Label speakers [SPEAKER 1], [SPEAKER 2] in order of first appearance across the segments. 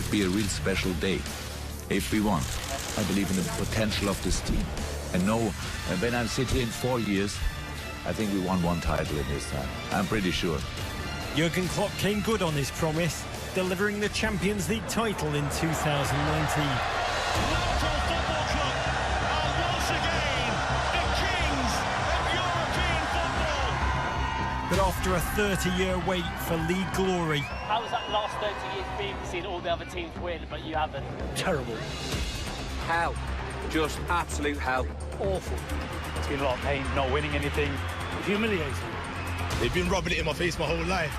[SPEAKER 1] could be a real special day if we won. I believe in the potential of this team. And no, when I sit here in 4 years, I think we won one title in this time. I'm pretty sure.
[SPEAKER 2] Jurgen Klopp came good on his promise, delivering the Champions League title in 2019.
[SPEAKER 3] Liverpool Football Club are once again the kings of European football.
[SPEAKER 2] But after a 30-year wait for league glory...
[SPEAKER 4] How was that last 30 years being seen all the other teams win, but you haven't?
[SPEAKER 2] Terrible.
[SPEAKER 5] Hell. Just absolute hell.
[SPEAKER 4] Awful.
[SPEAKER 6] It's been a lot of pain not winning anything. Humiliating.
[SPEAKER 3] They've been rubbing it in my face my whole life.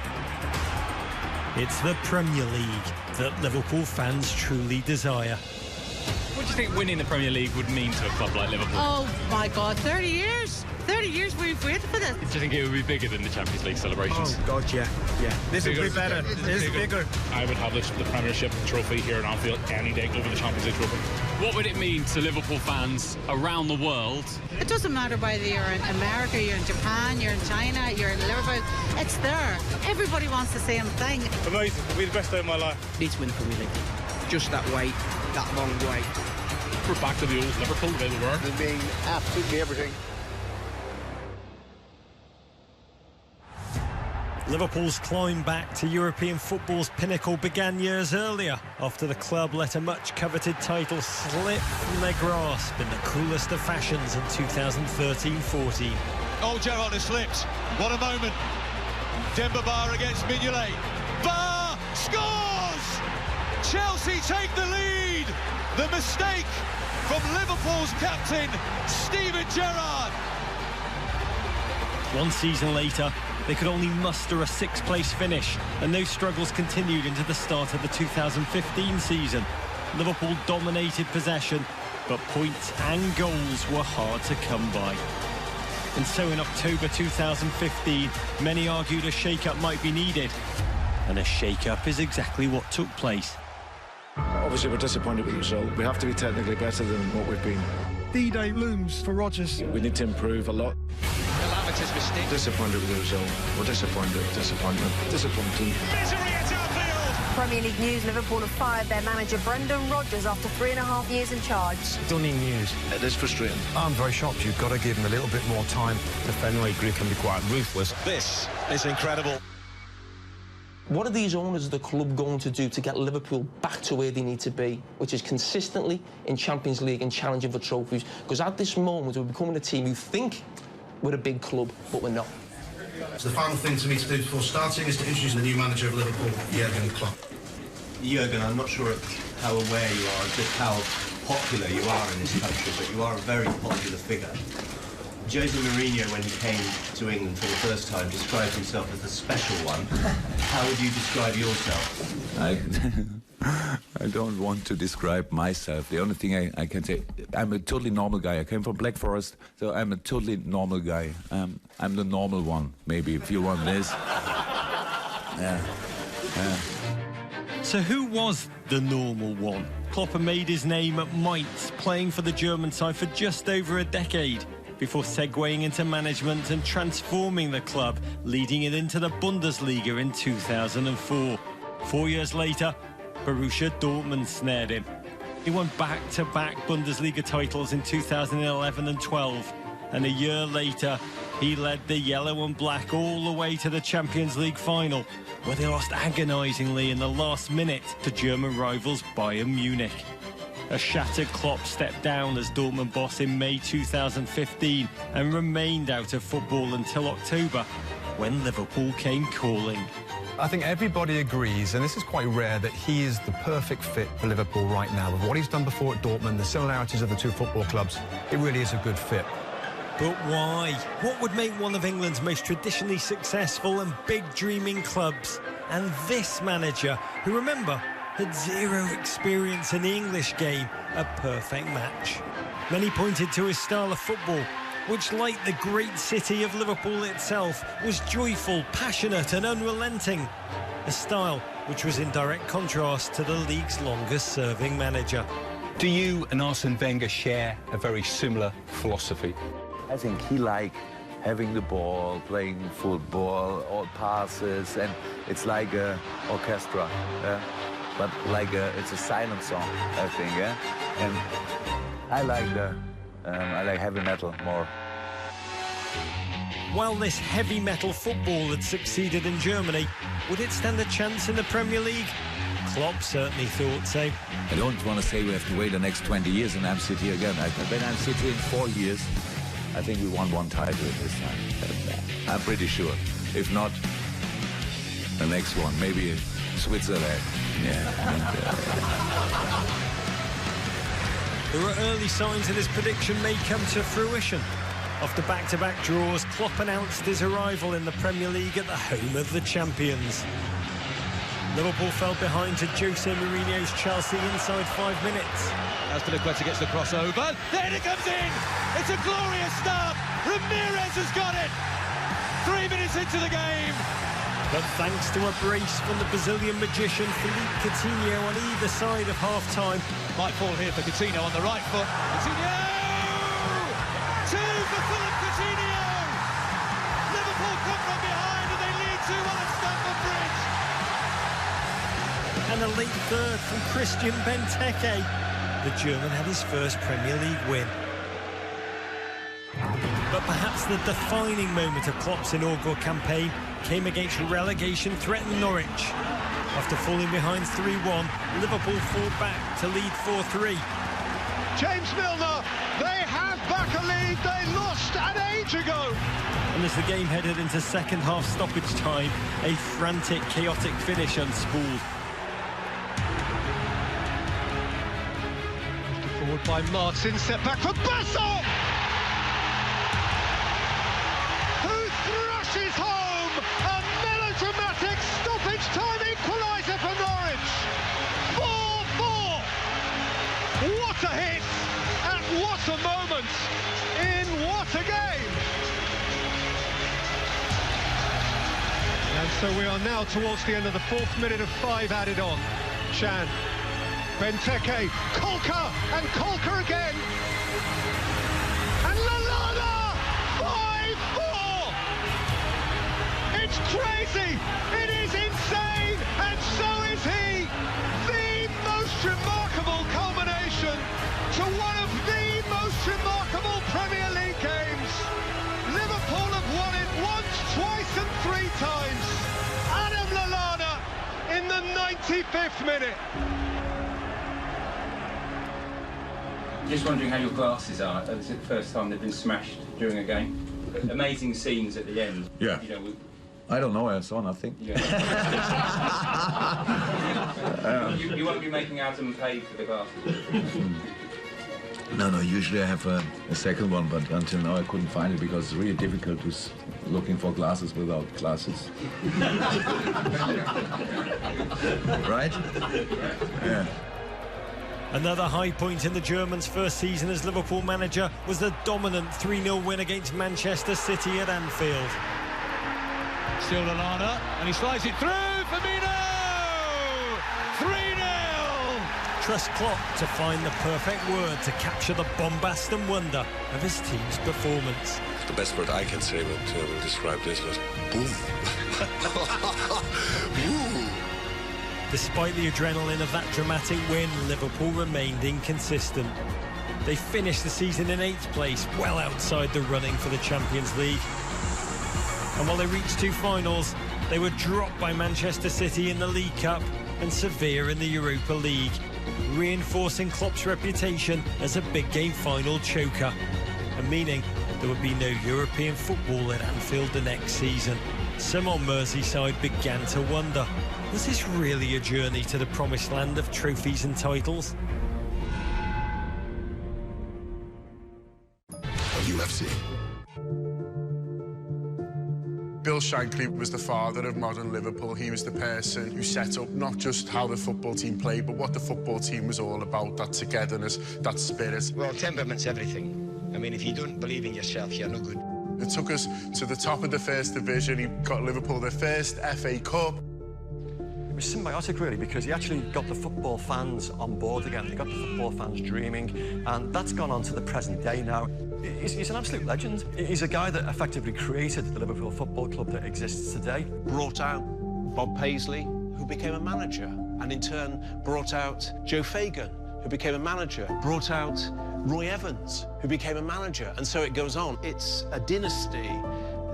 [SPEAKER 2] It's the Premier League that Liverpool fans truly desire.
[SPEAKER 7] What do you think winning the Premier League would mean to a club like Liverpool?
[SPEAKER 8] Oh my God, 30 years! 30 years we've waited for this.
[SPEAKER 7] Do you think it would be bigger than the Champions League celebrations?
[SPEAKER 6] Oh God, yeah. This will be better. This is bigger.
[SPEAKER 9] I would have the Premiership trophy here in Anfield any day over the Champions League trophy.
[SPEAKER 7] What would it mean to Liverpool fans around the world?
[SPEAKER 8] It doesn't matter whether you're in America, you're in Japan, you're in China, you're in Liverpool. It's there. Everybody wants the same thing.
[SPEAKER 9] Amazing. It'll be the best day of my life.
[SPEAKER 5] Need to win the Premier League. Just that wait, that long wait.
[SPEAKER 9] We're back to the old Liverpool, the way we were.
[SPEAKER 10] They mean absolutely everything.
[SPEAKER 2] Liverpool's climb back to European football's pinnacle began years earlier, after the club let a much-coveted title slip from their grasp in the cruelest of fashions in 2013-14.
[SPEAKER 3] Oh, Gerrard has slipped. What a moment. Demba Ba against Mignolet. Ba scores! Chelsea take the lead. The mistake from Liverpool's captain, Steven Gerrard.
[SPEAKER 2] One season later, they could only muster a sixth-place finish, and those struggles continued into the start of the 2015 season. Liverpool dominated possession, but points and goals were hard to come by. And so in October 2015, many argued a shake-up might be needed. And a shake-up is exactly what took place.
[SPEAKER 11] Obviously, we're disappointed with the result. We have to be technically better than what we've been.
[SPEAKER 6] D-Day looms for Rodgers.
[SPEAKER 11] We need to improve a lot. Disappointed with the result. We're disappointed. Disappointing.
[SPEAKER 3] Misery at Anfield.
[SPEAKER 12] Premier League news: Liverpool have fired their manager Brendan Rodgers after 3.5 years in charge.
[SPEAKER 6] Stunning news.
[SPEAKER 11] It is frustrating.
[SPEAKER 6] I'm very shocked. You've got to give him a little bit more time. The Fenway Group can be quite ruthless.
[SPEAKER 3] This is incredible.
[SPEAKER 5] What are these owners of the club going to do to get Liverpool back to where they need to be, which is consistently in Champions League and challenging for trophies? Because at this moment, we're becoming a team who think we're a big club, but we're not.
[SPEAKER 10] So the final thing for me to do before starting is to introduce the new manager of Liverpool, Jurgen Klopp.
[SPEAKER 13] Jurgen, I'm not sure how aware you are of just how popular you are in this country, but you are a very popular figure. Jose Mourinho, when he came to England for the first time, described himself as the special one. How would you describe yourself?
[SPEAKER 1] I don't want to describe myself. The only thing I can say, I'm a totally normal guy. I came from Black Forest, so I'm a totally normal guy. I'm the normal one, maybe, if you want this. Yeah.
[SPEAKER 2] So who was the normal one? Klopp had made his name at Mainz, playing for the German side for just over a decade, before segueing into management and transforming the club, leading it into the Bundesliga in 2004. 4 years later, Borussia Dortmund snared him. He won back-to-back Bundesliga titles in 2011 and 12, and a year later, he led the yellow and black all the way to the Champions League final, where they lost agonisingly in the last minute to German rivals Bayern Munich. A shattered Klopp stepped down as Dortmund boss in May 2015 and remained out of football until October, when Liverpool came calling.
[SPEAKER 6] I think everybody agrees, and this is quite rare, that he is the perfect fit for Liverpool right now. With what he's done before at Dortmund, the similarities of the two football clubs, it really is a good fit.
[SPEAKER 2] But why? What would make one of England's most traditionally successful and big dreaming clubs, and this manager, who, remember, had zero experience in the English game, a perfect match? Many pointed to his style of football, which, like the great city of Liverpool itself, was joyful, passionate and unrelenting. A style which was in direct contrast to the league's longest-serving manager.
[SPEAKER 14] Do you and Arsene Wenger share a very similar philosophy?
[SPEAKER 1] I think he likes having the ball, playing football, all passes, and it's like an orchestra. but like it's a silent song, I think, yeah. And I like heavy metal more.
[SPEAKER 2] While this heavy metal football had succeeded in Germany, would it stand a chance in the Premier League? Klopp certainly thought so.
[SPEAKER 1] I don't want to say we have to wait the next 20 years and I'm sit here again. When I'm sit here in 4 years, I think we won one title this time. I'm pretty sure. If not, the next one, maybe Switzerland. Yeah.
[SPEAKER 2] There were early signs that his prediction may come to fruition. After back-to-back draws, Klopp announced his arrival in the Premier League at the home of the champions. Liverpool fell behind to Jose Mourinho's Chelsea inside 5 minutes.
[SPEAKER 3] Azpilicueta gets the crossover. Then it comes in. It's a glorious start. Ramirez has got it. 3 minutes into the game.
[SPEAKER 2] But thanks to a brace from the Brazilian magician Philippe Coutinho on either side of half-time.
[SPEAKER 3] Might fall here for Coutinho on the right foot. Coutinho! 2 for Philippe Coutinho! Liverpool come from behind and they lead 2-1 at Stamford Bridge.
[SPEAKER 2] And a late third from Christian Benteke. The German had his first Premier League win. But perhaps the defining moment of Klopp's inaugural campaign came against relegation-threatened Norwich. After falling behind 3-1, Liverpool fought back to lead 4-3.
[SPEAKER 3] James Milner, they have back a lead they lost an age ago.
[SPEAKER 2] And as the game headed into second-half stoppage time, a frantic, chaotic finish unspooled.
[SPEAKER 3] Forward by Martin, set back for Bassel! Who thrushes home a melodramatic stoppage time equaliser for Norwich. 4-4. What a hit and what a moment in what a game. And so we are now towards the end of the 4th minute of 5 added on. Chan, Benteke, Kolka, and Kolka again. And Lallana, 5-4. It's crazy, it is insane, and so is he. The most remarkable culmination to one of the most remarkable Premier League games. Liverpool have won it once, twice and 3 times. Adam Lallana in the 95th minute.
[SPEAKER 7] Just wondering how your glasses are. Is it the first time they've been smashed during a game? Amazing scenes at the end.
[SPEAKER 1] Yeah.
[SPEAKER 7] You know,
[SPEAKER 1] I don't know, I saw nothing.
[SPEAKER 7] Yeah. You won't be making Adam pay for the glasses.
[SPEAKER 1] No, usually I have a second one, but until now I couldn't find it because it's really difficult to looking for glasses without glasses. Right? Yeah.
[SPEAKER 2] Another high point in the Germans' first season as Liverpool manager was the dominant 3-0 win against Manchester City at Anfield.
[SPEAKER 3] Still Lallana, and he slides it through, Firmino! 3-0!
[SPEAKER 2] Trust Klopp to find the perfect word to capture the bombast and wonder of his team's performance.
[SPEAKER 15] The best word I can say will describe this was boom.
[SPEAKER 2] Despite the adrenaline of that dramatic win, Liverpool remained inconsistent. They finished the season in 8th place, well outside the running for the Champions League. And while they reached 2 finals, they were dropped by Manchester City in the League Cup and Sevilla in the Europa League, reinforcing Klopp's reputation as a big game final choker, and meaning there would be no European football at Anfield the next season. Some on Merseyside began to wonder, was this really a journey to the promised land of trophies and titles?
[SPEAKER 16] UFC. Bill Shankly was the father of modern Liverpool. He was the person who set up not just how the football team played, but what the football team was all about, that togetherness, that spirit.
[SPEAKER 17] Well, temperament's everything. I mean, if you don't believe in yourself, you're no good.
[SPEAKER 16] It took us to the top of the first division. He got Liverpool their first FA Cup.
[SPEAKER 18] It was symbiotic, really, because he actually got the football fans on board again. He got the football fans dreaming, and that's gone on to the present day now. He's an absolute legend. He's a guy that effectively created the Liverpool Football Club that exists today.
[SPEAKER 19] Brought out Bob Paisley, who became a manager. and in turn brought out Joe Fagan, who became a manager, brought out Roy Evans, who became a manager, and so it goes on. It's a dynasty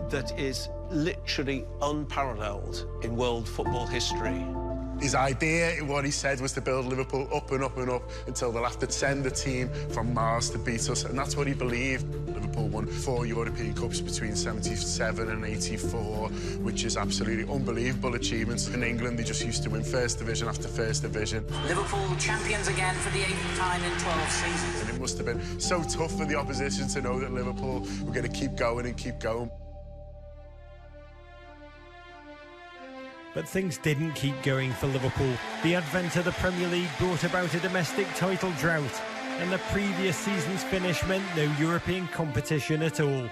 [SPEAKER 19] that is literally unparalleled in world football history.
[SPEAKER 16] His idea, what he said, was to build Liverpool up and up and up until they'll have to send a team from Mars to beat us, and that's what he believed. Liverpool won 4 European Cups between 77 and 84, which is absolutely unbelievable achievements. In England, they just used to win First Division after First Division.
[SPEAKER 20] Liverpool champions again for the 8th time in 12 seasons.
[SPEAKER 16] And it must have been so tough for the opposition to know that Liverpool were going to keep going and keep going.
[SPEAKER 2] But things didn't keep going for Liverpool. The advent of the Premier League brought about a domestic title drought, and the previous season's finish meant no European competition at all.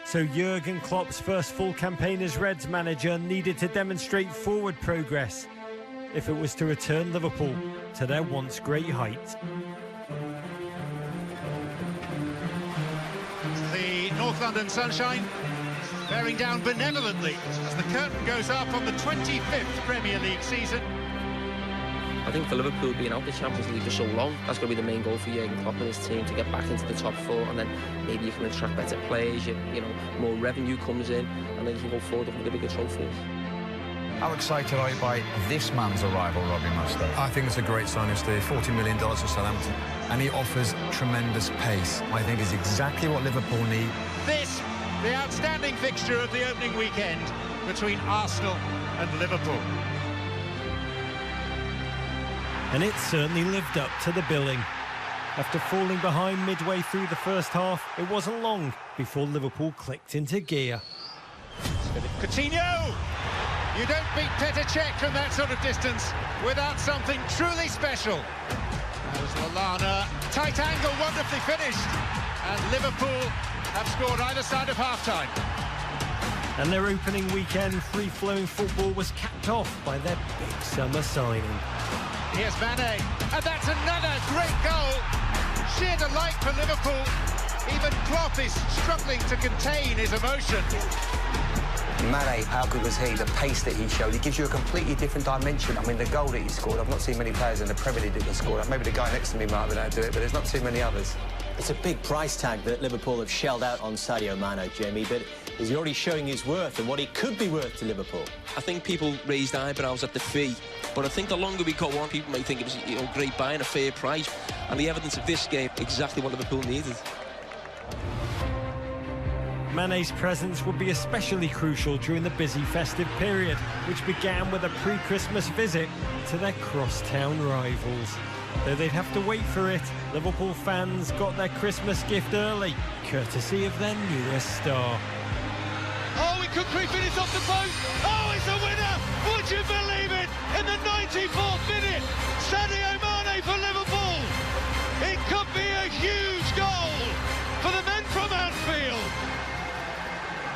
[SPEAKER 2] So Jurgen Klopp's first full campaign as Reds manager needed to demonstrate forward progress if it was to return Liverpool to their once great height.
[SPEAKER 3] The North London sunshine bearing down benevolently as the curtain goes up on the 25th Premier League season.
[SPEAKER 5] I think for Liverpool being out of the Champions League for so long, that's going to be the main goal for Jurgen Klopp and his team, to get back into the top 4, and then maybe you can attract better players, you know, more revenue comes in, and then you can go forward with the bigger trophies.
[SPEAKER 6] How excited are you by this man's arrival, Robbie Mustoe? I think it's a great signing, Steve. $40 million for Southampton. And he offers tremendous pace. I think is exactly what Liverpool need.
[SPEAKER 3] This, the outstanding fixture of the opening weekend between Arsenal and Liverpool.
[SPEAKER 2] And it certainly lived up to the billing. After falling behind midway through the first half, it wasn't long before Liverpool clicked into gear.
[SPEAKER 3] Coutinho! You don't beat Petr Cech from that sort of distance without something truly special. There's Lallana, tight angle, wonderfully finished. And Liverpool have scored either side of half-time.
[SPEAKER 2] And their opening weekend free-flowing football was capped off by their big summer signing.
[SPEAKER 3] Here's Mane, and that's another great goal. Sheer delight for Liverpool. Even Klopp is struggling to contain his emotion.
[SPEAKER 21] Mane, how good was he? The pace that he showed, he gives you a completely different dimension. I mean, the goal that he scored, I've not seen many players in the Premier League that can score that. Maybe the guy next to me might have been able to do it, but there's not too many others.
[SPEAKER 22] It's a big price tag that Liverpool have shelled out on Sadio Mane, Jamie, but is he already showing his worth and what he could be worth to Liverpool?
[SPEAKER 5] I think people raised eyebrows at the fee, but I think the longer we go on, people may think it was, you know, great buying, a fair price, and the evidence of this game, exactly what Liverpool needed.
[SPEAKER 2] Mane's presence would be especially crucial during the busy festive period, which began with a pre-Christmas visit to their crosstown rivals. Though they'd have to wait for it, Liverpool fans got their Christmas gift early, courtesy of their newest star.
[SPEAKER 3] Oh, it could creep in, it's off the post. Oh, it's a winner! Would you believe it? In the 94th minute, Sadio Mane for Liverpool. It could be a huge goal for the men from Anfield.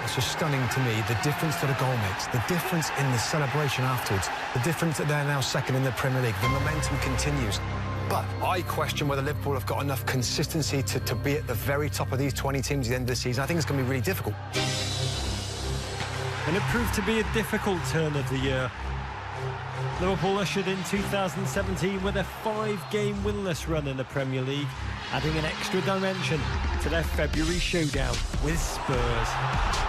[SPEAKER 6] It's just stunning to me, the difference that a goal makes, the difference in the celebration afterwards, the difference that they're now second in the Premier League. The momentum continues. But I question whether Liverpool have got enough consistency to be at the very top of these 20 teams at the end of the season. I think it's going to be really difficult.
[SPEAKER 2] And it proved to be a difficult turn of the year. Liverpool ushered in 2017 with a 5-game winless run in the Premier League, adding an extra dimension to their February showdown with Spurs.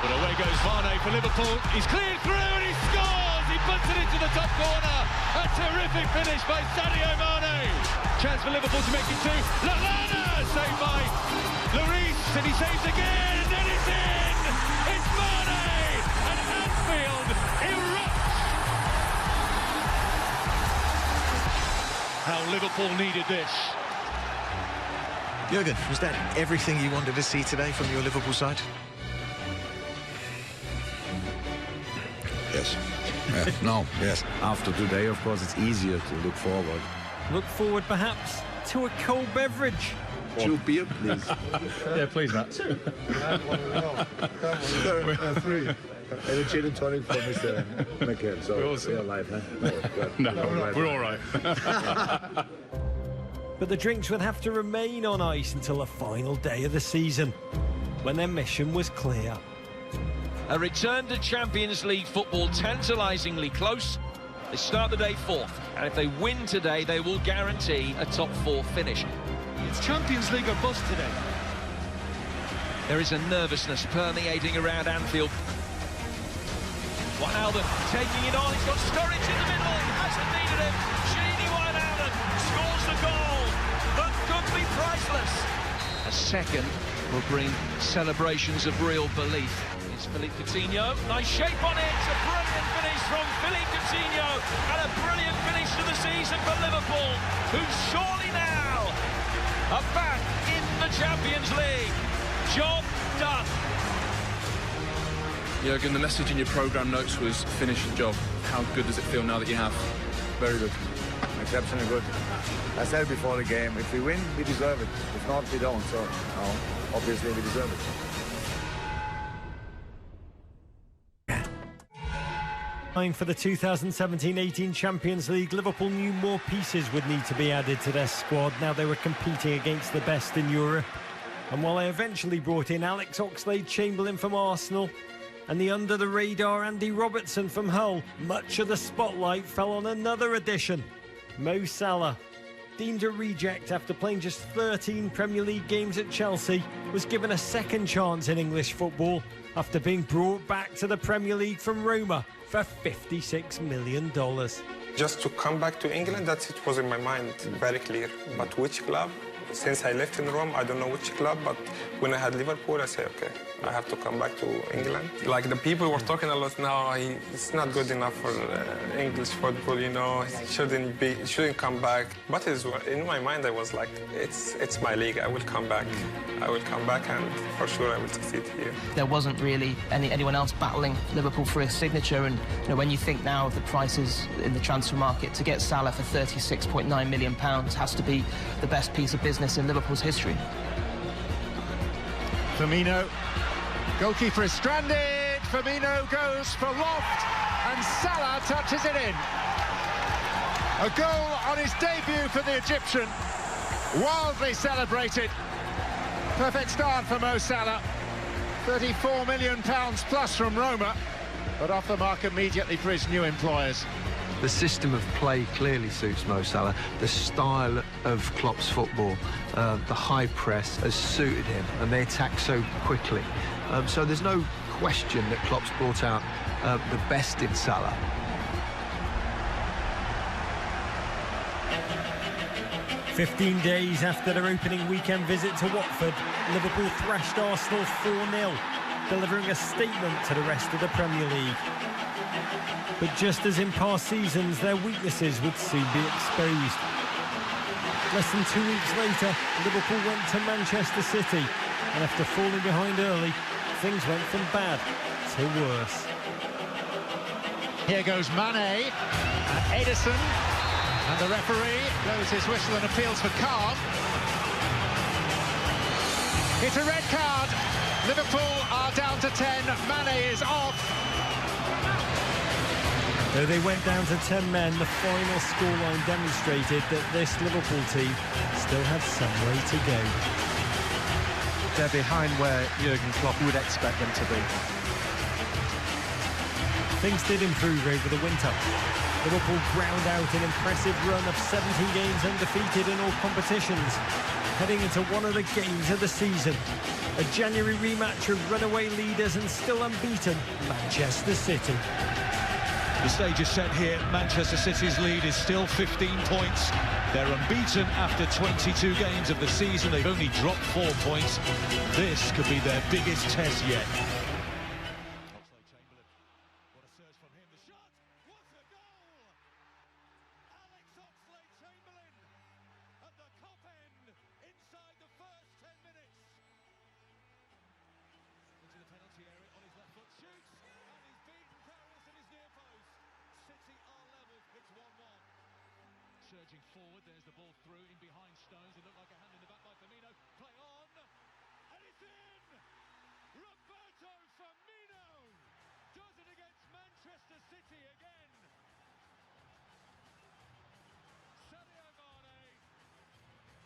[SPEAKER 3] But away goes Mane for Liverpool. He's cleared through and he scores! He puts it into the top corner. A terrific finish by Sadio Mane. Chance for Liverpool to make it 2. Lallana saved by Lloris, and he saves again, and then it's in! It's Mane! And Anfield erupts! How Liverpool needed this.
[SPEAKER 23] Jurgen, was that everything you wanted to see today from your Liverpool side?
[SPEAKER 1] Yes. No, yes. After today, of course, it's easier to look forward.
[SPEAKER 2] Look forward, perhaps, to a cold beverage.
[SPEAKER 1] 2 beer, please.
[SPEAKER 9] Yeah, please, Matt.
[SPEAKER 11] 3. And a gin and tonic for Mr. McKenna. So we're alive, huh?
[SPEAKER 9] No, we're all right.
[SPEAKER 2] But the drinks would have to remain on ice until the final day of the season, when their mission was clear.
[SPEAKER 24] A return to Champions League football tantalisingly close,
[SPEAKER 4] They start the day 4th, and if they win today, they will guarantee a top 4 finish.
[SPEAKER 3] It's Champions League or bust today.
[SPEAKER 4] There is a nervousness permeating around Anfield. Wijnaldum taking it on, he's got Sturridge in the middle, he hasn't needed him. Wijnaldum scores the goal, that could be priceless. A second will bring celebrations of real belief. It's Philippe Coutinho, nice shape on it, a brilliant finish from Philippe Coutinho, and a brilliant finish to the season for Liverpool, who surely now are back in the Champions League. Job done.
[SPEAKER 9] Jurgen, the message in your programme notes was finish the job. How good does it feel now that you have?
[SPEAKER 8] Very good. Exceptionally good. I said before the game, if we win, we deserve it. If not, we don't. So, no, obviously, we deserve it.
[SPEAKER 2] For the 2017-18 Champions League, Liverpool knew more pieces would need to be added to their squad now they were competing against the best in Europe. And while they eventually brought in Alex Oxlade-Chamberlain from Arsenal and the under-the-radar Andy Robertson from Hull, much of the spotlight fell on another addition, Mo Salah. Deemed a reject after playing just 13 Premier League games at Chelsea, was given a second chance in English football after being brought back to the Premier League from Roma for $56 million.
[SPEAKER 12] Just to come back to England, it was in my mind, very clear. But which club? Since I left in Rome, I don't know which club, but when I had Liverpool, I said, okay, I have to come back to England. Like the people were talking a lot now, it's not good enough for English football, you know, he shouldn't come back. But in my mind, I was like, it's my league, I will come back. I will come back and for sure I will succeed here.
[SPEAKER 5] There wasn't really anyone else battling Liverpool for his signature, and when you think now of the prices in the transfer market, to get Salah for £36.9 million has to be the best piece of business in Liverpool's history.
[SPEAKER 3] Firmino, goalkeeper is stranded, Firmino goes for Loft, and Salah touches it in. A goal on his debut for the Egyptian, wildly celebrated. Perfect start for Mo Salah, £34 million plus from Roma, but off the mark immediately for his new employers.
[SPEAKER 24] The system of play clearly suits Mo Salah. The style of Klopp's football, the high press has suited him, and they attack so quickly. So there's no question that Klopp's brought out the best in Salah.
[SPEAKER 2] "15 days after their opening weekend visit to Watford, Liverpool thrashed Arsenal 4-0, delivering a statement to the rest of the Premier League. But just as in past seasons, their weaknesses would soon be exposed. Less than 2 weeks later, Liverpool went to Manchester City, and after falling behind early, things went from bad to worse.
[SPEAKER 3] Here goes Mane and Edison, and the referee blows his whistle and appeals for calm. It's a red card. Liverpool are down to 10. Mane is off.
[SPEAKER 2] Though they went down to 10 men, the final scoreline demonstrated that this Liverpool team still had some way to go.
[SPEAKER 25] They're behind where Jurgen Klopp would expect them to be.
[SPEAKER 2] Things did improve over the winter. Liverpool ground out an impressive run of 17 games undefeated in all competitions, heading into one of the games of the season. A January rematch of runaway leaders and still unbeaten Manchester City.
[SPEAKER 3] The stage is set here. Manchester City's lead is still 15 points. They're unbeaten after 22 games of the season. They've only dropped 4 points. This could be their biggest test yet.
[SPEAKER 26] Surging forward, there's the ball through, in behind Stones. It looked like a hand in the back by Firmino. Play on, and it's in! Roberto Firmino does it against Manchester City again. Sadio Mane.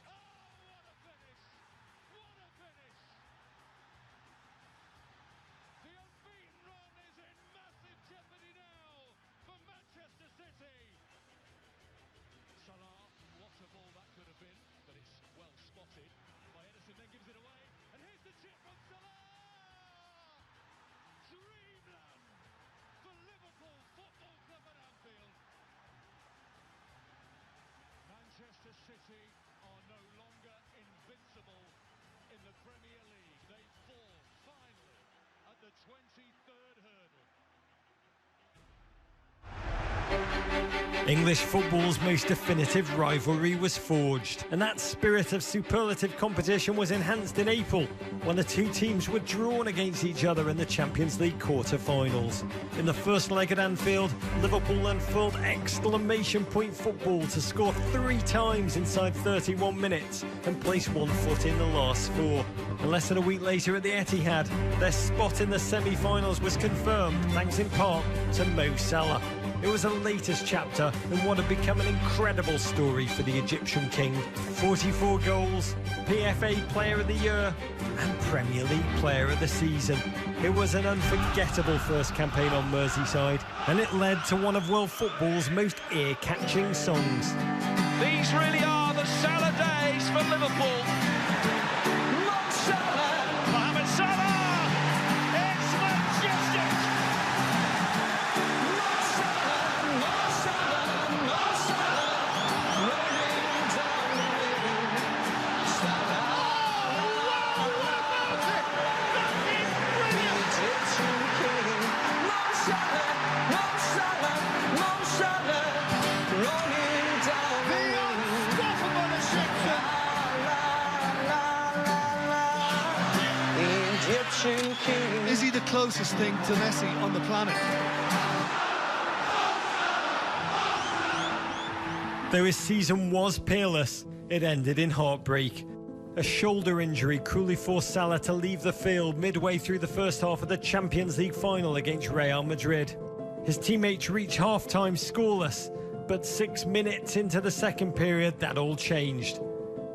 [SPEAKER 26] Oh, what a finish! What a finish! The unbeaten run is in massive jeopardy now for Manchester City. City are no longer invincible in the Premier League. They fall finally at the 23rd hurdle.
[SPEAKER 2] English football's most definitive rivalry was forged, and that spirit of superlative competition was enhanced in April when the two teams were drawn against each other in the Champions League quarter-finals. In the first leg at Anfield, Liverpool unfurled exclamation point football to score 3 times inside 31 minutes and place one foot in the last 4. And less than a week later at the Etihad, their spot in the semi-finals was confirmed thanks in part to Mo Salah. It was the latest chapter in what had become an incredible story for the Egyptian king. 44 goals, PFA Player of the Year and Premier League Player of the Season. It was an unforgettable first campaign on Merseyside, and it led to one of world football's most ear-catching songs.
[SPEAKER 4] These really are the Salah days for Liverpool. Mo Salah! Mohamed Salah! It's majestic!
[SPEAKER 26] Is he the closest thing to Messi on the planet?
[SPEAKER 2] Though his season was peerless, it ended in heartbreak. A shoulder injury cruelly forced Salah to leave the field midway through the first half of the Champions League final against Real Madrid. His teammates reached half-time scoreless, but 6 minutes into the second period, that all changed.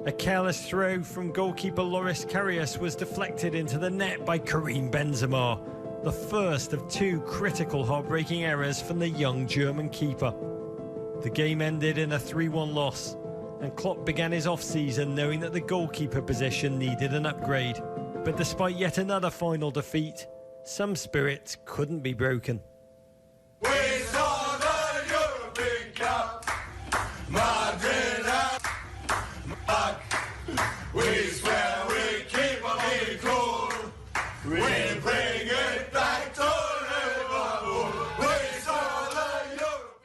[SPEAKER 2] A careless throw from goalkeeper Loris Karius was deflected into the net by Karim Benzema, the first of 2 critical heartbreaking errors from the young German keeper. The game ended in a 3-1 loss, and Klopp began his off-season knowing that the goalkeeper position needed an upgrade. But despite yet another final defeat, some spirits couldn't be broken.
[SPEAKER 7] We saw the European Cup, Madrid and back. We swear we keep on being cool. We bring it back to Liverpool. We saw the European.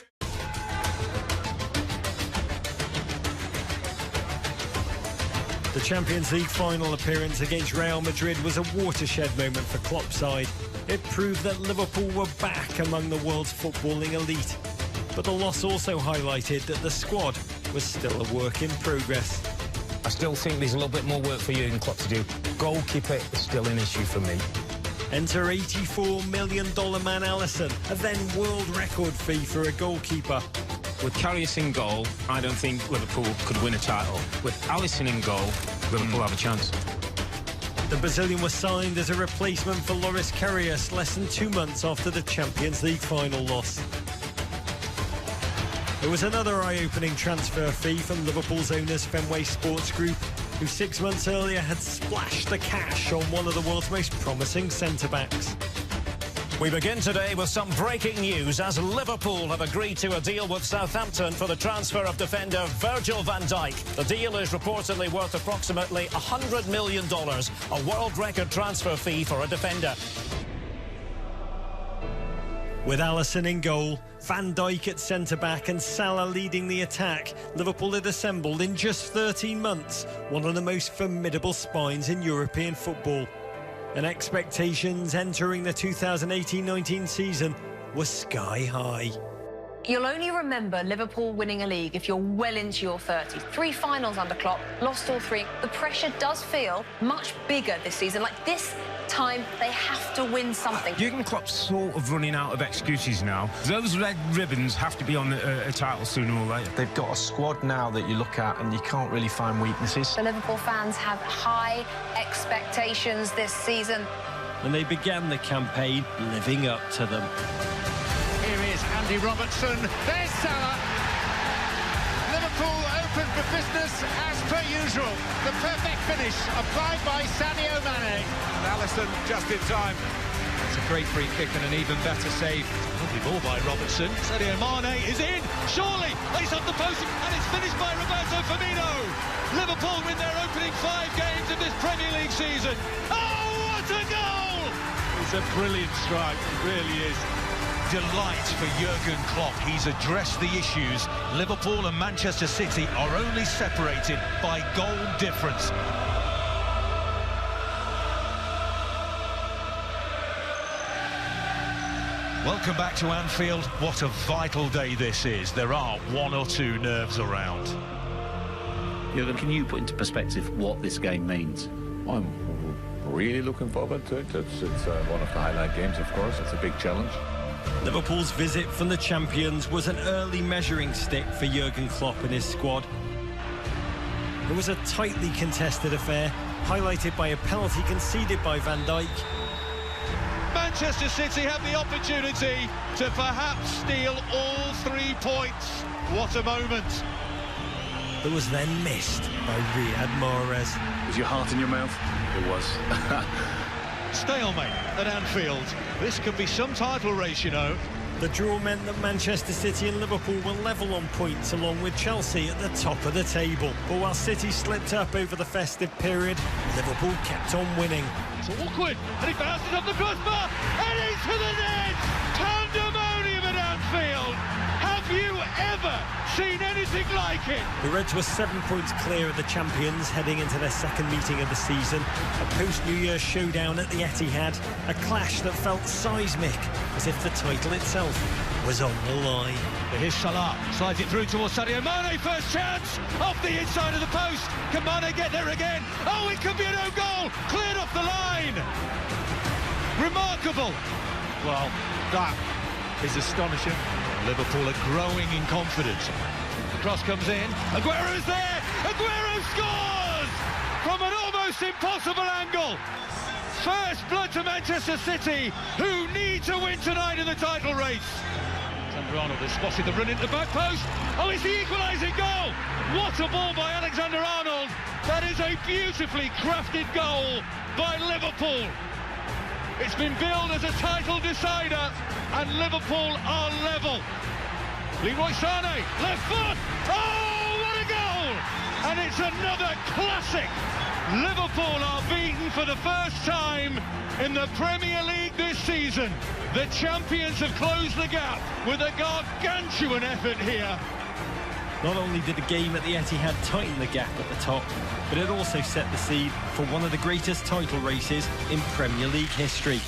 [SPEAKER 2] The Champions League final appearance against Real Madrid was a watershed moment for Klopp's side. It proved that Liverpool were back among the world's footballing elite. But the loss also highlighted that the squad was still a work in progress.
[SPEAKER 10] I still think there's a little bit more work for Jurgen Klopp to do. Goalkeeper is still an issue for me.
[SPEAKER 2] Enter $84 million man Alisson, a then world record fee for a goalkeeper.
[SPEAKER 10] With Karius in goal, I don't think Liverpool could win a title. With Alisson in goal, Liverpool have a chance.
[SPEAKER 2] The Brazilian was signed as a replacement for Loris Karius less than 2 months after the Champions League final loss. There was another eye-opening transfer fee from Liverpool's owners Fenway Sports Group, who 6 months earlier had splashed the cash on one of the world's most promising centre-backs.
[SPEAKER 10] We begin today with some breaking news as Liverpool have agreed to a deal with Southampton for the transfer of defender Virgil van Dijk. The deal is reportedly worth approximately $100 million, a world record transfer fee for a defender.
[SPEAKER 2] With Alisson in goal, Van Dijk at centre-back and Salah leading the attack, Liverpool had assembled in just 13 months one of the most formidable spines in European football. And expectations entering the 2018-19 season were sky high.
[SPEAKER 13] You'll only remember Liverpool winning a league if you're well into your 30s. 3 finals under Klopp, lost all 3. The pressure does feel much bigger this season. Like this time, they have to win something.
[SPEAKER 10] Jurgen Klopp's sort of running out of excuses now. Those red ribbons have to be on a title sooner or later.
[SPEAKER 21] They've got a squad now that you look at and you can't really find weaknesses.
[SPEAKER 13] The Liverpool fans have high expectations this season.
[SPEAKER 2] And they began the campaign living up to them.
[SPEAKER 3] Here is Andy Robertson. There's Salah. Liverpool open for business as per usual. The perfect finish applied by Sadio Mane. And Alisson just in time. It's a great free kick and an even better save. Lovely ball by Robertson. Sadio Mane is in. Surely. Lace up the post and it's finished by Roberto Roberto Firmino. Liverpool win their opening 5 games of this Premier League season. Oh, what a goal!
[SPEAKER 26] It's a brilliant strike, it really is.
[SPEAKER 3] Delight for Jurgen Klopp. He's addressed the issues. Liverpool and Manchester City are only separated by goal difference. Welcome back to Anfield. What a vital day this is. There are 1 or 2 nerves around.
[SPEAKER 14] Jurgen, can you put into perspective what this game means?
[SPEAKER 1] I'm really looking forward to it. It's one of the highlight games, of course. It's a big challenge.
[SPEAKER 2] Liverpool's visit from the champions was an early measuring stick for Jurgen Klopp and his squad. It was a tightly contested affair, highlighted by a penalty conceded by Van Dijk.
[SPEAKER 3] Manchester City have the opportunity to perhaps steal all 3 points. What a moment.
[SPEAKER 2] That was then missed by Riyad Mahrez.
[SPEAKER 9] Was your heart in your mouth?
[SPEAKER 14] It was.
[SPEAKER 3] Stalemate at Anfield. This could be some title race, you know.
[SPEAKER 2] The draw meant that Manchester City and Liverpool were level on points along with Chelsea at the top of the table. But while City slipped up over the festive period, Liverpool kept on winning.
[SPEAKER 3] It's awkward, and he bounces off the crossbar, and into the net! Pandemonium at Anfield! Have you ever seen anything like it?
[SPEAKER 2] The Reds were 7 points clear of the champions heading into their second meeting of the season. A post-New Year showdown at the Etihad, a clash that felt seismic, as if the title itself was on the line.
[SPEAKER 3] Here's Salah, slides it through towards Sadio Mane, first chance, off the inside of the post. Can Mane get there again? Oh, it could be an own goal, cleared off the line. Remarkable.
[SPEAKER 26] Well, that is astonishing.
[SPEAKER 3] Liverpool are growing in confidence. The cross comes in, Aguero's there, Aguero scores! From an almost impossible angle. First blood to Manchester City, who need to win tonight in the title race. Alexander-Arnold has spotted the run into the back post. Oh, it's the equalising goal! What a ball by Alexander-Arnold. That is a beautifully crafted goal by Liverpool. It's been billed as a title decider, and Liverpool are level. Leroy Sané, left foot. Oh, what a goal! And it's another classic. Liverpool are beaten for the first time in the Premier League this season. The champions have closed the gap with a gargantuan effort here.
[SPEAKER 2] Not only did the game at the Etihad tighten the gap at the top, but it also set the seed for one of the greatest title races in Premier League history.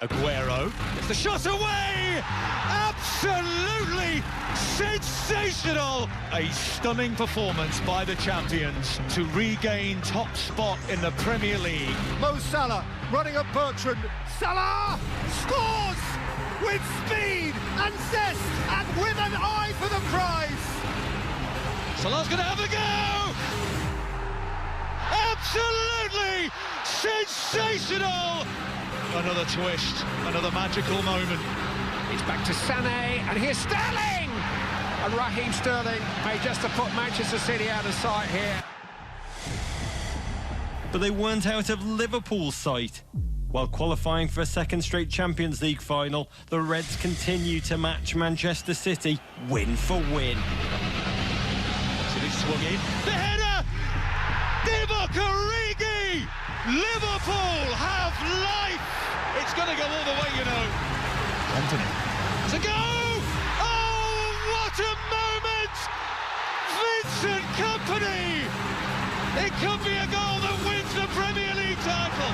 [SPEAKER 3] Aguero gets the shot away! Absolutely sensational! A stunning performance by the champions to regain top spot in the Premier League.
[SPEAKER 15] Mo Salah running at Bertrand. Salah scores with speed and zest and with an eye for the prize.
[SPEAKER 3] Salah's going to have a go! Absolutely sensational! Another twist, another magical moment.
[SPEAKER 17] It's back to Sané, and here's Sterling! And Raheem Sterling may just have put Manchester City out of sight here.
[SPEAKER 2] But they weren't out of Liverpool's sight. While qualifying for a second straight Champions League final, the Reds continue to match Manchester City win for win.
[SPEAKER 3] Swung in. The header! Divock Origi! Liverpool have life! It's going to go all the way, you know.
[SPEAKER 26] Anthony.
[SPEAKER 3] It's a go! Oh, what a moment! Vincent Kompany! It could be a goal that wins the Premier League title.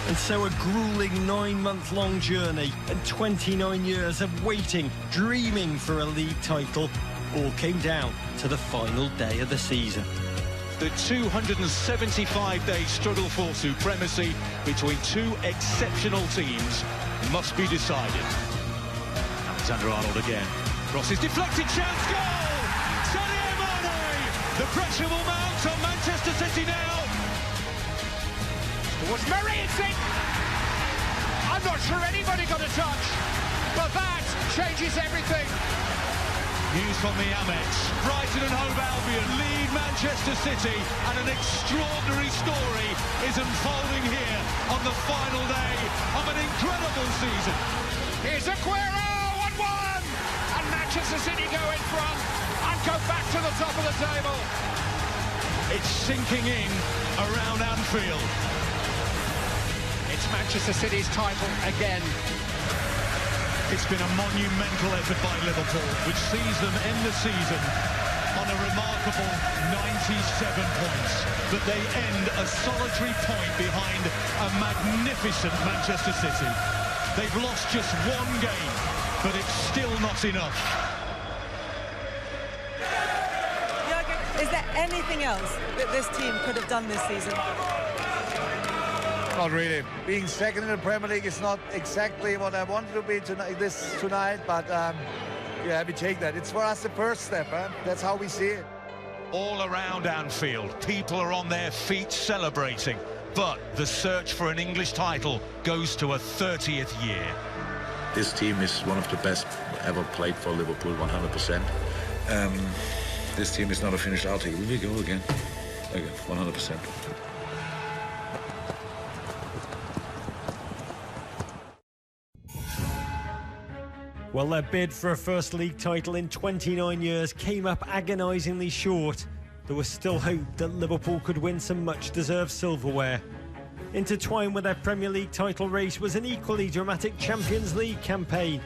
[SPEAKER 2] And so a grueling 9-month-long journey and 29 years of waiting, dreaming for a league title, all came down to the final day of the season.
[SPEAKER 3] The 275-day struggle for supremacy between two exceptional teams must be decided. Alexander-Arnold again. Cross is deflected, chance, goal! Sadio Mane! The pressure will mount on Manchester City now.
[SPEAKER 17] Towards Murray, it's in! I'm not sure anybody got a touch, but that changes everything.
[SPEAKER 3] News from the Amex. Brighton and Hove Albion lead Manchester City, and an extraordinary story is unfolding here on the final day of an incredible season.
[SPEAKER 17] Here's Aguero, 1-1! And Manchester City go in front and go back to the top of the table.
[SPEAKER 3] It's sinking in around Anfield.
[SPEAKER 17] It's Manchester City's title again.
[SPEAKER 3] It's been a monumental effort by Liverpool, which sees them end the season on a remarkable 97 points. But they end a solitary point behind a magnificent Manchester City. They've lost just one game, but it's still not enough.
[SPEAKER 6] Jurgen, is there anything else that this team could have done this season?
[SPEAKER 8] Not really. Being second in the Premier League is not exactly what I wanted to be tonight, but yeah, we take that. It's for us the first step, huh? That's how we see it.
[SPEAKER 3] All around Anfield, people are on their feet celebrating, but the search for an English title goes to a 30th year.
[SPEAKER 16] This team is one of the best ever played for Liverpool, 100%. This team is not a finished article. Will we go again? Again, 100%.
[SPEAKER 2] Well, their bid for a First League title in 29 years came up agonisingly short. There was still hope that Liverpool could win some much-deserved silverware. Intertwined with their Premier League title race was an equally dramatic Champions League campaign.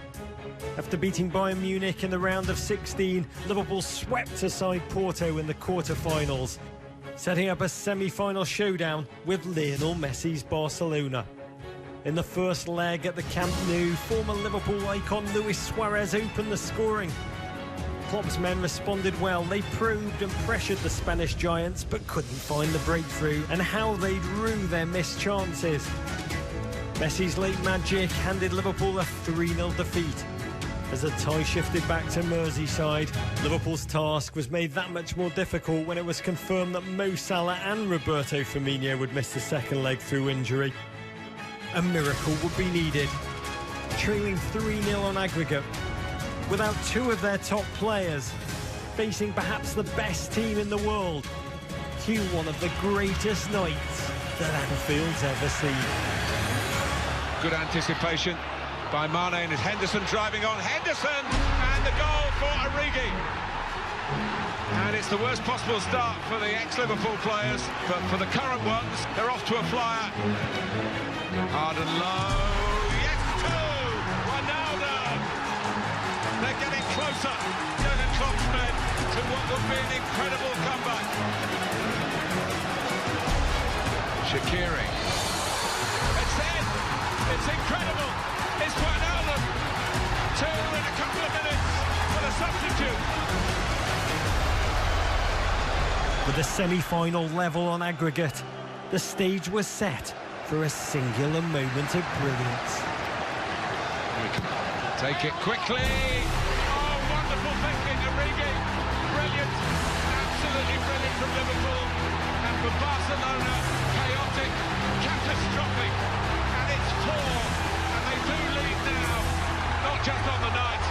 [SPEAKER 2] After beating Bayern Munich in the round of 16, Liverpool swept aside Porto in the quarter-finals, setting up a semi-final showdown with Lionel Messi's Barcelona. In the first leg at the Camp Nou, former Liverpool icon Luis Suarez opened the scoring. Klopp's men responded well. They probed and pressured the Spanish giants, but couldn't find the breakthrough, and how they'd rue their missed chances. Messi's late magic handed Liverpool a 3-0 defeat. As the tie shifted back to Merseyside, Liverpool's task was made that much more difficult when it was confirmed that Mo Salah and Roberto Firmino would miss the second leg through injury. A miracle would be needed. Trailing 3-0 on aggregate, without two of their top players, facing perhaps the best team in the world, cue one of the greatest nights that Anfield's ever seen.
[SPEAKER 4] Good anticipation by Mane, and it's Henderson driving on. Henderson! And the goal for Origi. And it's the worst possible start for the ex-Liverpool players, but for the current ones, they're off to a flyer. Hard and low. Yes, two! Ronaldo! They're getting closer, Jurgen Klopp's men, to what would be an incredible comeback. Shaqiri. It's in! It's incredible! It's Ronaldo! Two in a couple of minutes for the substitute.
[SPEAKER 2] With the semi-final level on aggregate, the stage was set for a singular moment of brilliance.
[SPEAKER 4] Take it quickly. Oh, wonderful thinking, Origi. Brilliant, absolutely brilliant from Liverpool. And for Barcelona, chaotic, catastrophic. And it's 4, and they do lead now. Not just on the night,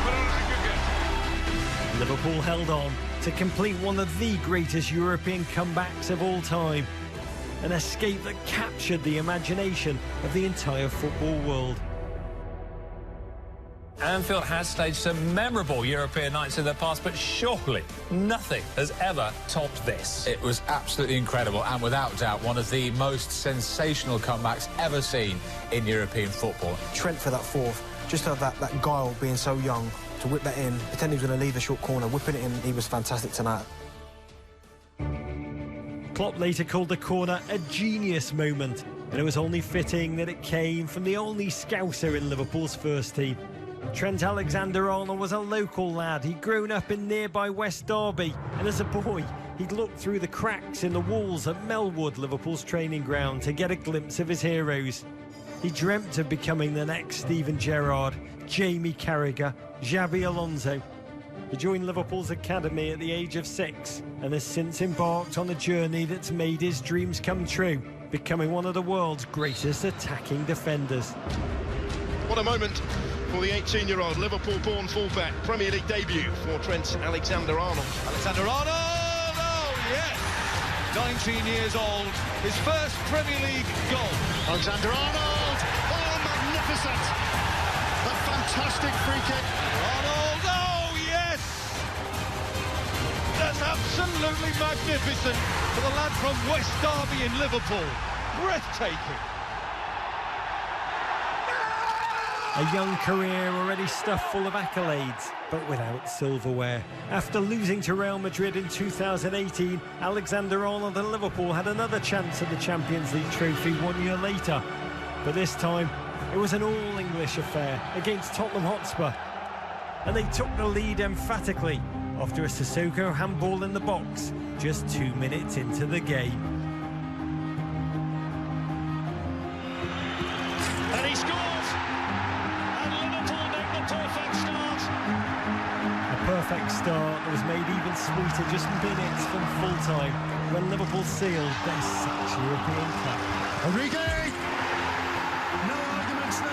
[SPEAKER 4] but on aggregate.
[SPEAKER 2] Liverpool held on to complete one of the greatest European comebacks of all time. An escape that captured the imagination of the entire football world.
[SPEAKER 18] Anfield has staged some memorable European nights in the past, but surely nothing has ever topped this.
[SPEAKER 19] It was absolutely incredible, and without doubt one of the most sensational comebacks ever seen in European football.
[SPEAKER 20] Trent for that fourth, just had that guile, being so young, to whip that in, pretending he was going to leave the short corner, whipping it in. He was fantastic tonight.
[SPEAKER 2] Klopp later called the corner a genius moment, and it was only fitting that it came from the only Scouser in Liverpool's first team. Trent Alexander-Arnold was a local lad. He'd grown up in nearby West Derby, and as a boy, he'd looked through the cracks in the walls at Melwood, Liverpool's training ground, to get a glimpse of his heroes. He dreamt of becoming the next Steven Gerrard, Jamie Carragher, Xabi Alonso. He joined Liverpool's academy at the age of 6 and has since embarked on a journey that's made his dreams come true, becoming one of the world's greatest attacking defenders.
[SPEAKER 22] What a moment for the 18-year-old Liverpool-born fullback. Premier League debut for Trent Alexander-Arnold.
[SPEAKER 3] Alexander-Arnold! Oh, yes! 19 years old, his first Premier League goal.
[SPEAKER 22] Alexander-Arnold! Oh, magnificent
[SPEAKER 15] magnificent. A fantastic free kick.
[SPEAKER 3] Arnold, oh yes! That's absolutely magnificent for the lad from West Derby in Liverpool. Breathtaking.
[SPEAKER 2] A young career already stuffed full of accolades, but without silverware. After losing to Real Madrid in 2018, Alexander Arnold and Liverpool had another chance at the Champions League trophy 1 year later. But this time, it was an all-English affair against Tottenham Hotspur. And they took the lead emphatically after a Sissoko handball in the box just 2 minutes into the game.
[SPEAKER 26] And he scores! And Liverpool make the perfect start.
[SPEAKER 2] A perfect start that was made even sweeter just minutes from full-time when Liverpool sealed their 6th European Cup.
[SPEAKER 15] Origi! No arguments now.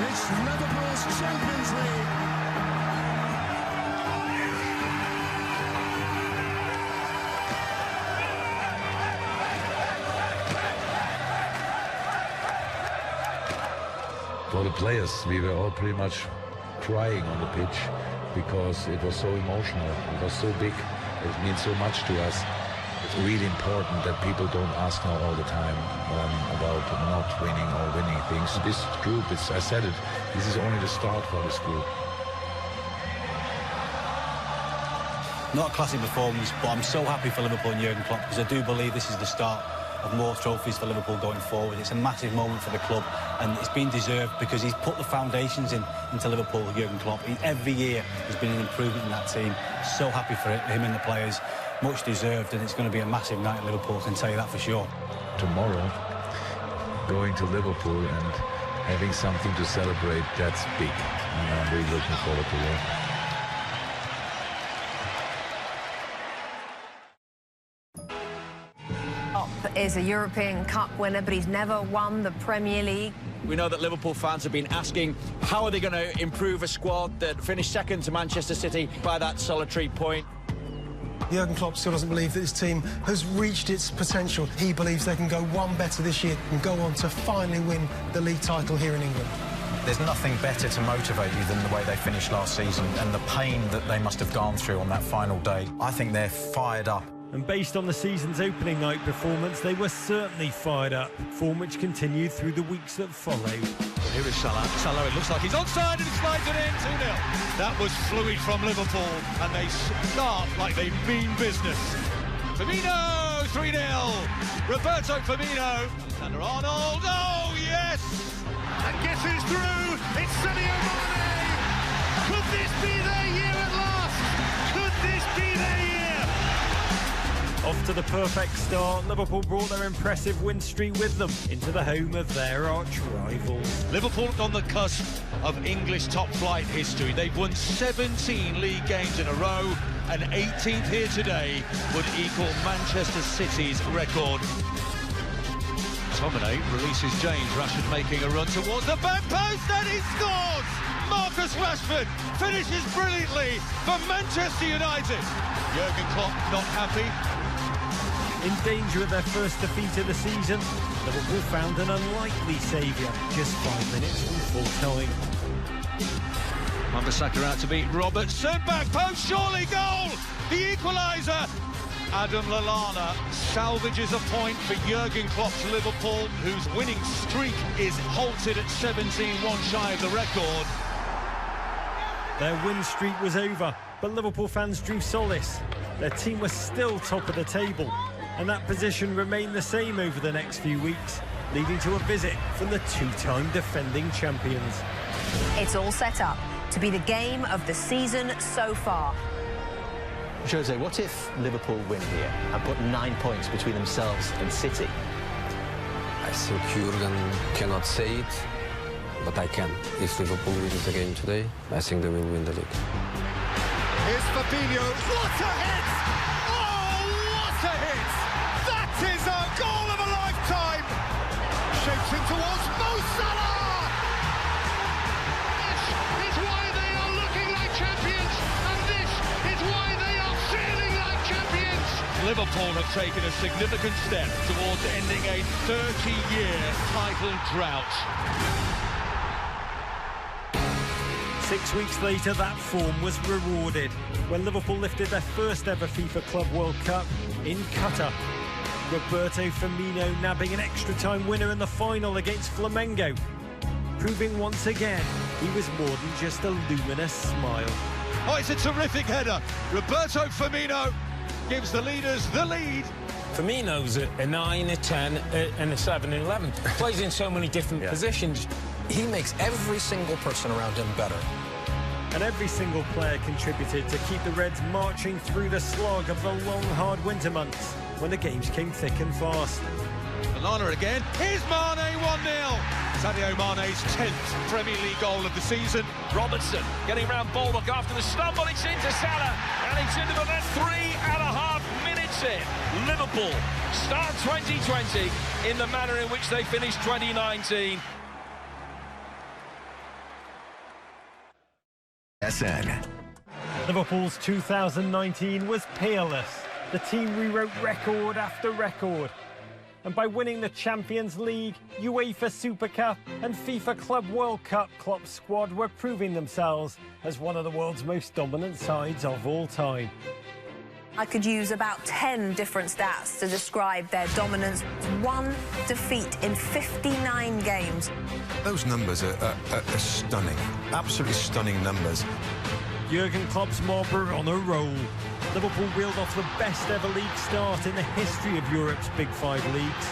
[SPEAKER 15] It's Liverpool's Champions League.
[SPEAKER 16] For the players, we were all pretty much crying on the pitch because it was so emotional. It was so big. It means so much to us. It's really important that people don't ask now all the time about not winning or winning things. This group, I said it, this is only the start for this group.
[SPEAKER 5] Not a classic performance, but I'm so happy for Liverpool and Jurgen Klopp because I do believe this is the start of more trophies for Liverpool going forward. It's a massive moment for the club and it's been deserved because he's put the foundations into Liverpool, Jurgen Klopp. Every year there's been an improvement in that team. So happy for him and the players. Much deserved, and it's going to be a massive night at Liverpool, I can tell you that for sure.
[SPEAKER 16] Tomorrow, going to Liverpool and having something to celebrate, that's big. And I'm really looking forward to that.
[SPEAKER 13] Is a European Cup winner, but he's never won the Premier League.
[SPEAKER 11] We know that Liverpool fans have been asking how are they going to improve a squad that finished second to Manchester City by that solitary point.
[SPEAKER 20] Jurgen Klopp still doesn't believe that his team has reached its potential. He believes they can go one better this year and go on to finally win the league title here in England.
[SPEAKER 12] There's nothing better to motivate you than the way they finished last season and the pain that they must have gone through on that final day. I think they're fired up.
[SPEAKER 2] And based on the season's opening night performance, they were certainly fired up, form which continued through the weeks that followed.
[SPEAKER 3] Here is Salah. Salah, it looks like he's onside and he slides it in 2-0. That was fluid from Liverpool, and they start like they mean business. Firmino, 3-0. Roberto Firmino. Alexander Arnold, oh yes!
[SPEAKER 15] And guess who's through? It's Sadio Mane! Could this be their year at last? Could this be their year?
[SPEAKER 2] Off to the perfect start, Liverpool brought their impressive win streak with them into the home of their arch-rivals.
[SPEAKER 3] Liverpool on the cusp of English top-flight history. They've won 17 league games in a row, and 18th here today would equal Manchester City's record. Tomine releases James, Rashford making a run towards the back post, and he scores! Marcus Rashford finishes brilliantly for Manchester United. Jurgen Klopp not happy.
[SPEAKER 2] In danger of their first defeat of the season, Liverpool found an unlikely saviour just 5 minutes from full-time.
[SPEAKER 3] Wan-Bissaka out to beat Robertson, back post, surely goal! The equaliser! Adam Lallana salvages a point for Jurgen Klopp's Liverpool, whose winning streak is halted at 17, one shy of the record.
[SPEAKER 2] Their win streak was over, but Liverpool fans drew solace. Their team was still top of the table, and that position remained the same over the next few weeks, leading to a visit from the two-time defending champions.
[SPEAKER 13] It's all set up to be the game of the season so far.
[SPEAKER 23] Jose, what if Liverpool win here and put 9 points between themselves and City?
[SPEAKER 21] I think Jurgen cannot say it, but I can. If Liverpool wins the game today, I think they will win the league.
[SPEAKER 15] Here's Fabinho. What a hit! Oh, what a hit! That is a goal of a lifetime! Shapes in towards Mo Salah!
[SPEAKER 4] This is why they are looking like champions, and this is why they are feeling like champions.
[SPEAKER 3] Liverpool have taken a significant step towards ending a 30-year title drought.
[SPEAKER 2] 6 weeks later, that form was rewarded when Liverpool lifted their first ever FIFA Club World Cup in Qatar. Roberto Firmino nabbing an extra-time winner in the final against Flamengo, proving once again he was more than just a luminous smile.
[SPEAKER 3] Oh, it's a terrific header. Roberto Firmino gives the leaders the lead.
[SPEAKER 1] Firmino's a 9, a 10, and a 7 and 11. Plays in so many different positions.
[SPEAKER 7] He makes every single person around him better.
[SPEAKER 2] And every single player contributed to keep the Reds marching through the slog of the long, hard winter months when the games came thick and fast.
[SPEAKER 3] Lallana again. Here's Mane, 1-0. Sadio Mane's 10th Premier League goal of the season.
[SPEAKER 4] Robertson getting round Bullock after the stumble. It's into Salah, and it's into the net. 3.5 minutes in. Liverpool start 2020 in the manner in which they finished 2019.
[SPEAKER 2] SN. Liverpool's 2019 was peerless. The team rewrote record after record. And by winning the Champions League, UEFA Super Cup and FIFA Club World Cup, Klopp's squad were proving themselves as one of the world's most dominant sides of all time.
[SPEAKER 13] I could use about 10 different stats to describe their dominance. 1 defeat in 59 games.
[SPEAKER 9] Those numbers are stunning, absolutely stunning numbers.
[SPEAKER 2] Jurgen Klopp's mob are on a roll. Liverpool reeled off the best ever league start in the history of Europe's Big Five leagues.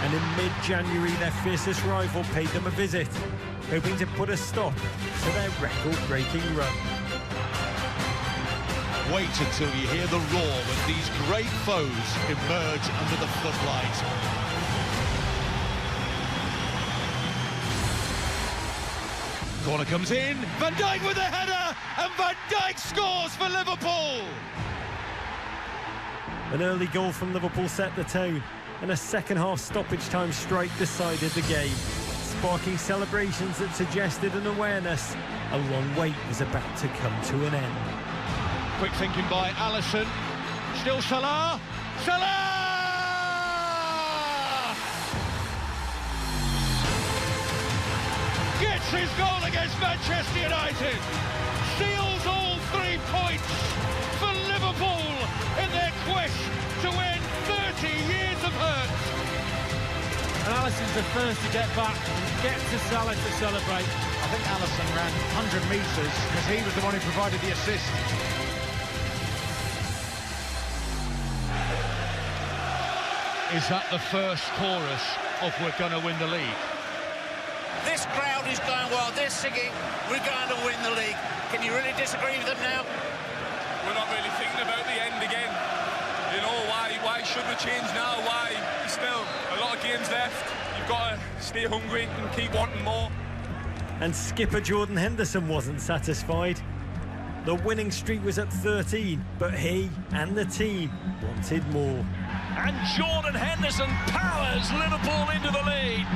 [SPEAKER 2] And in mid-January, their fiercest rival paid them a visit, hoping to put a stop to their record-breaking run.
[SPEAKER 3] Wait until you hear the roar when these great foes emerge under the floodlight. Corner comes in, Van Dijk with a header, and Van Dijk scores for Liverpool!
[SPEAKER 2] An early goal from Liverpool set the tone, and a second-half stoppage-time strike decided the game, sparking celebrations that suggested an awareness a long wait was about to come to an end.
[SPEAKER 3] Quick thinking by Alisson. Still Salah. Salah! Gets his goal against Manchester United. Steals all 3 points for Liverpool in their quest to end 30 years of hurt.
[SPEAKER 10] And Alisson's the first to get back and get to Salah to celebrate.
[SPEAKER 24] I think Alisson ran 100 metres because he was the one who provided the assist.
[SPEAKER 3] Is that the first chorus of "We're Gonna Win the League"?
[SPEAKER 25] This crowd is going wild. They're singing, "We're going to win the league." Can you really disagree with them now?
[SPEAKER 27] We're not really thinking about the end again. You know, why should we change now? Why? There's still a lot of games left. You've got to stay hungry and keep wanting more.
[SPEAKER 2] And skipper Jordan Henderson wasn't satisfied. The winning streak was at 13, but he and the team wanted more.
[SPEAKER 4] And Jordan Henderson powers Liverpool into the lead.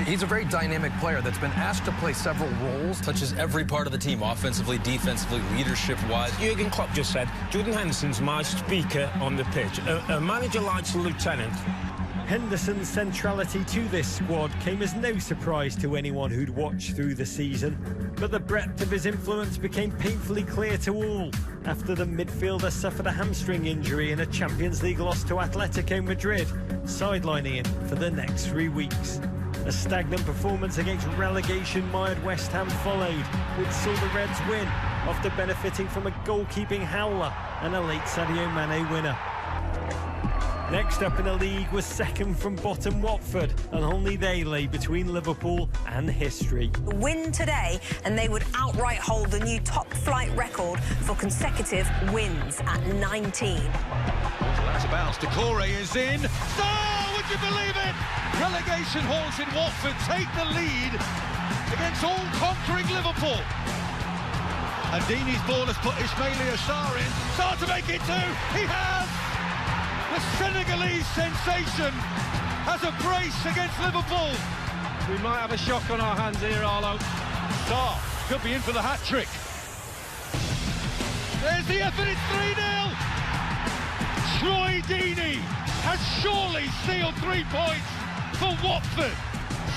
[SPEAKER 7] He's a very dynamic player that's been asked to play several roles.
[SPEAKER 1] Touches every part of the team, offensively, defensively, leadership-wise.
[SPEAKER 28] Jurgen Klopp just said, Jordan Henderson's my speaker on the pitch. A manager likes a lieutenant.
[SPEAKER 2] Henderson's centrality to this squad came as no surprise to anyone who'd watched through the season. But the breadth of his influence became painfully clear to all after the midfielder suffered a hamstring injury in a Champions League loss to Atletico Madrid, sidelining him for the next 3 weeks. A stagnant performance against relegation-mired West Ham followed, which saw the Reds win after benefiting from a goalkeeping howler and a late Sadio Mane winner. Next up in the league was second from bottom Watford, and only they lay between Liverpool and history.
[SPEAKER 13] Win today, and they would outright hold the new top-flight record for consecutive wins at 19.
[SPEAKER 3] That's a bounce. Decore is in. Oh, would you believe it? Relegation halls in Watford take the lead against all-conquering Liverpool. And Deeney's ball has put Ismaila Sarr in. Sarr to make it two. He has! The Senegalese sensation has a brace against Liverpool.
[SPEAKER 10] We might have a shock on our hands here, Arlo.
[SPEAKER 3] Sarr could be in for the hat-trick. There's the effort, it's 3-0.
[SPEAKER 15] Troy Deeney has surely sealed 3 points for Watford.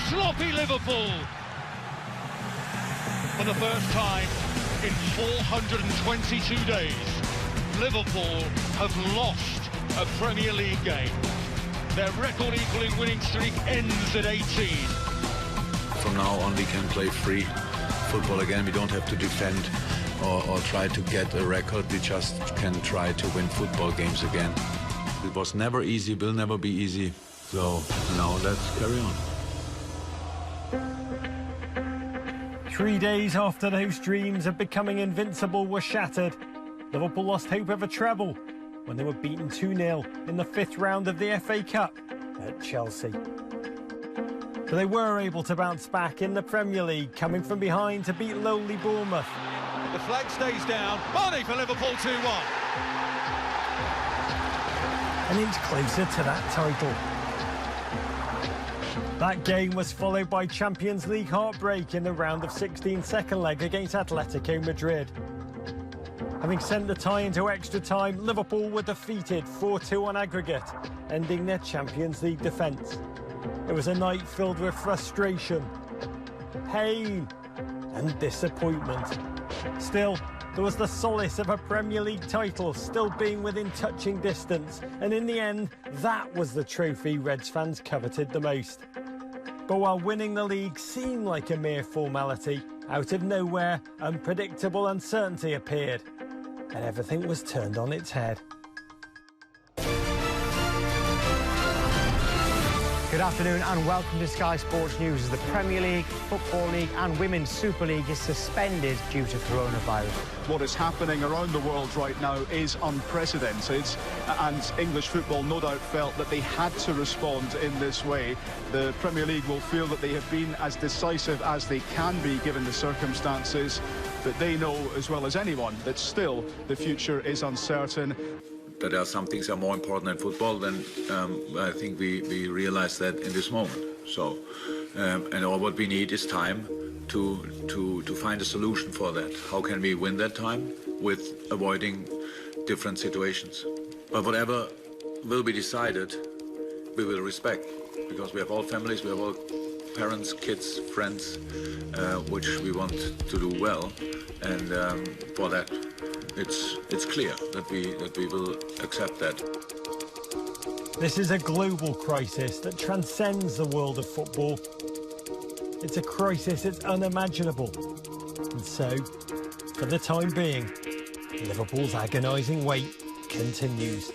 [SPEAKER 15] Sloppy Liverpool. For the first time in 422 days, Liverpool have lost a Premier League game. Their record-equalling winning streak ends at 18.
[SPEAKER 16] From now on, we can play free football again. We don't have to defend or try to get a record. We just can try to win football games again. It was never easy, will never be easy. So now let's carry on.
[SPEAKER 2] 3 days after those dreams of becoming invincible were shattered, Liverpool lost hope of a treble when they were beaten 2-0 in the 5th round of the FA Cup at Chelsea. But they were able to bounce back in the Premier League, coming from behind to beat lowly Bournemouth.
[SPEAKER 3] The flag stays down. Barney for Liverpool 2-1.
[SPEAKER 2] An inch closer to that title. That game was followed by Champions League heartbreak in the round of 16 second leg against Atletico Madrid. Having sent the tie into extra time, Liverpool were defeated 4-2 on aggregate, ending their Champions League defence. It was a night filled with frustration, pain and disappointment. Still, there was the solace of a Premier League title still being within touching distance, and in the end, that was the trophy Reds fans coveted the most. But while winning the league seemed like a mere formality, out of nowhere, unpredictable uncertainty appeared, and everything was turned on its head.
[SPEAKER 6] Good afternoon and welcome to Sky Sports News. As the Premier League, Football League and Women's Super League is suspended due to coronavirus.
[SPEAKER 8] What is happening around the world right now is unprecedented, and English football no doubt felt that they had to respond in this way. The Premier League will feel that they have been as decisive as they can be given the circumstances, but they know as well as anyone that still the future is uncertain.
[SPEAKER 16] That there are some things that are more important than football, then I think we realize that in this moment. So, and all what we need is time to find a solution for that. How can we win that time with avoiding different situations? But whatever will be decided, we will respect, because we have all families, we have all parents, kids, friends, which we want to do well, and for that. It's clear that we will accept that.
[SPEAKER 2] This is a global crisis that transcends the world of football. It's a crisis that's unimaginable. And so, for the time being, Liverpool's agonising wait continues.